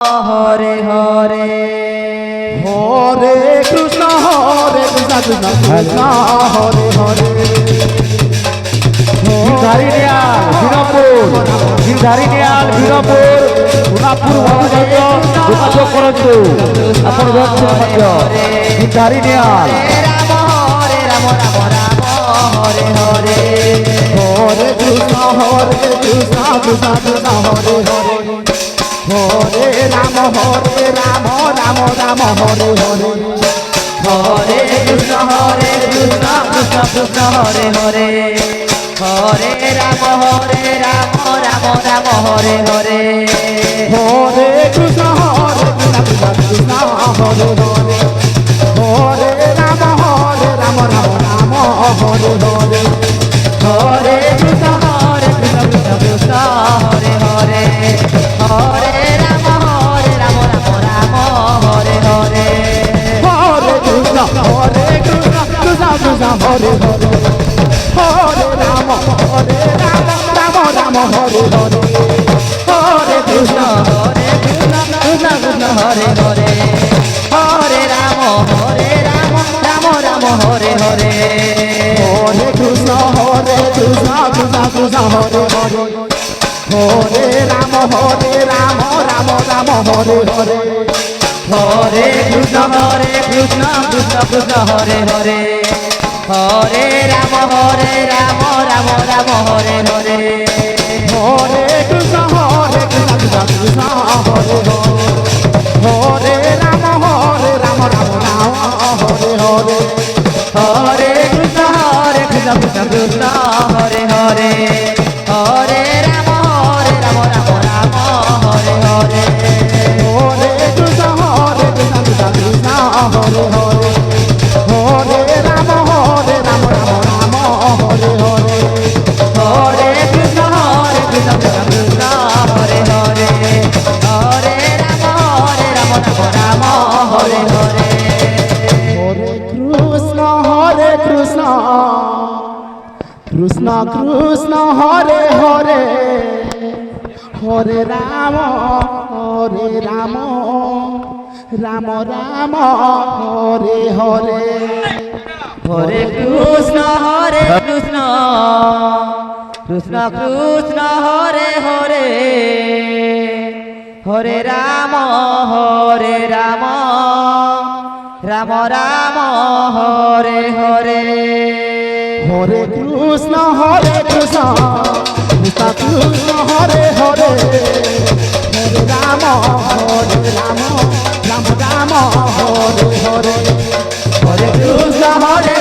হরে হরে হরে কৃষ্ণ কৃষ্ণ কৃষ্ণ হরে হরে সোনাপুর যোগাযোগ করন্তু আপন ধারিনিয়াল হরে রাম রাম রাম হরে হরে হরে কৃষ্ণ কৃষ্ণ কৃষ্ণ হরে হরে হরে রাম রাম রাম হরে হরে হরে কৃষ্ণ কৃষ্ণ কৃষ্ণ হরে হরে হরে রাম রাম রাম হরে হরে হরে কৃষ্ণ কৃষ্ণ হরে হরে হরে রাম রাম রাম হরে হরে হরে কৃষ্ণ কৃষ্ণ হরে হরে হরে রাম রাম রাম হরে হরে হরে কৃষ্ণ কৃষ্ণ কৃষ্ণ হরে হরে হরে রাম রাম রাম হরে হরে হরে কৃষ্ণ কৃষ্ণ কৃষ্ণ হরে হরে হরে রাম রাম রাম হরে হরে হরে কৃষ্ণ কৃষ্ণ কৃষ্ণ হরে হরে হরে রাম রাম রাম হরে হরে হরে কৃষ্ণ কৃষ্ণ কৃষ্ণ হরে হরে হরে রাম রাম রাম হরে হরে হরে কৃষ্ণ কৃষ্ণ হরে হরে হরে রাম রাম রাম হরে হরে হরে কৃষ্ণ কৃষ্ণ হরে হরে হরে রাম রাম হরে হরে হরে কৃষ্ণ কৃষ্ণ হরে হরে হরে রাম রাম রাম হরে হরে হরে কৃষ্ণ কৃষ্ণ হরে হরে হরে রাম রাম হরে হরে হরে কৃষ্ণ কৃষ্ণ কৃষ্ণ হরে হরে হরে রাম রাম রাম হরে হরে হরে কৃষ্ণ কৃষ্ণ কৃষ্ণ হরে হরে হরে রাম রাম রাম হরে হরে হরে কৃষ্ণ কৃষ্ণ কৃষ্ণ হরে হরে হরে রাম রাম রাম হরে হরে হরে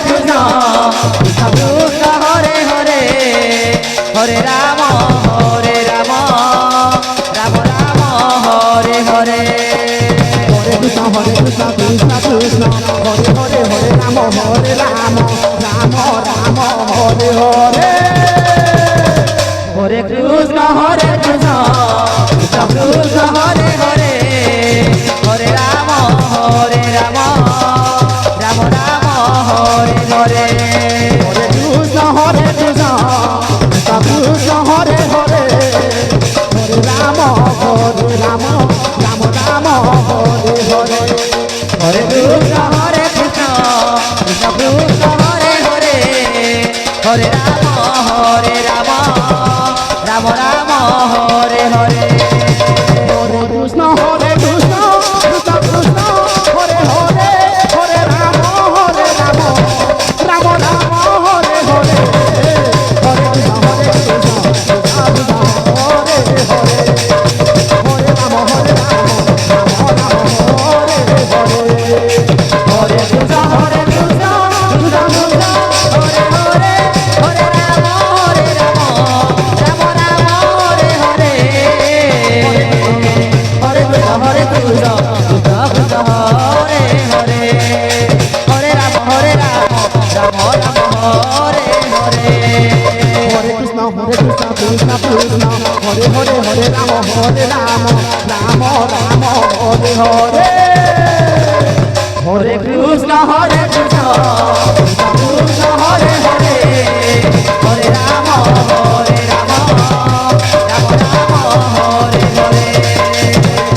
কৃষ্ণ কৃষ্ণ হরে হরে হরে রাম রাম রাম হরে হরে হরে কৃষ্ণ কৃষ্ণ কৃষ্ণ হরে হরে হরে রাম রাম রাম হরে হরে হরে কৃষ্ণ কৃষ্ণ হরে হরে হরে রাম রাম রাম হরে হরে হরে কৃষ্ণ কৃষ্ণ হরে হরে হরে রাম রাম রাম হরে হরে হরে কৃষ্ণ কৃষ্ণ হরে হরে হরে রাম রাম রাম হরে হরে হরে কৃষ্ণ কৃষ্ণ কৃষ্ণ হরে হরে হরে রাম রাম রাম হরে হরে হরে কৃষ্ণ কৃষ্ণ হরে হরে হরে রাম রাম হরে হরে হরে কৃষ্ণ কৃষ্ণ হরে হরে হরে রাম রাম রাম হরে হরে হরে কৃষ্ণ কৃষ্ণ হরে হরে হরে রাম রাম হরে হরে হরে কৃষ্ণ কৃষ্ণ হরে হরে হরে রাম রাম রাম হরে হরে হরে কৃষ্ণ কৃষ্ণ হরে হরে হরে রাম রাম রাম হরে হরে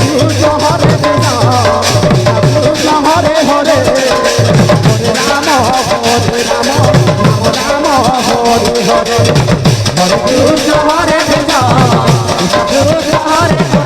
কৃষ্ণ রাম রাম রাম হরে হরে হরে কৃষ্ণ হরে কৃষ্ণ কৃষ্ণ কৃষ্ণ হরে হরে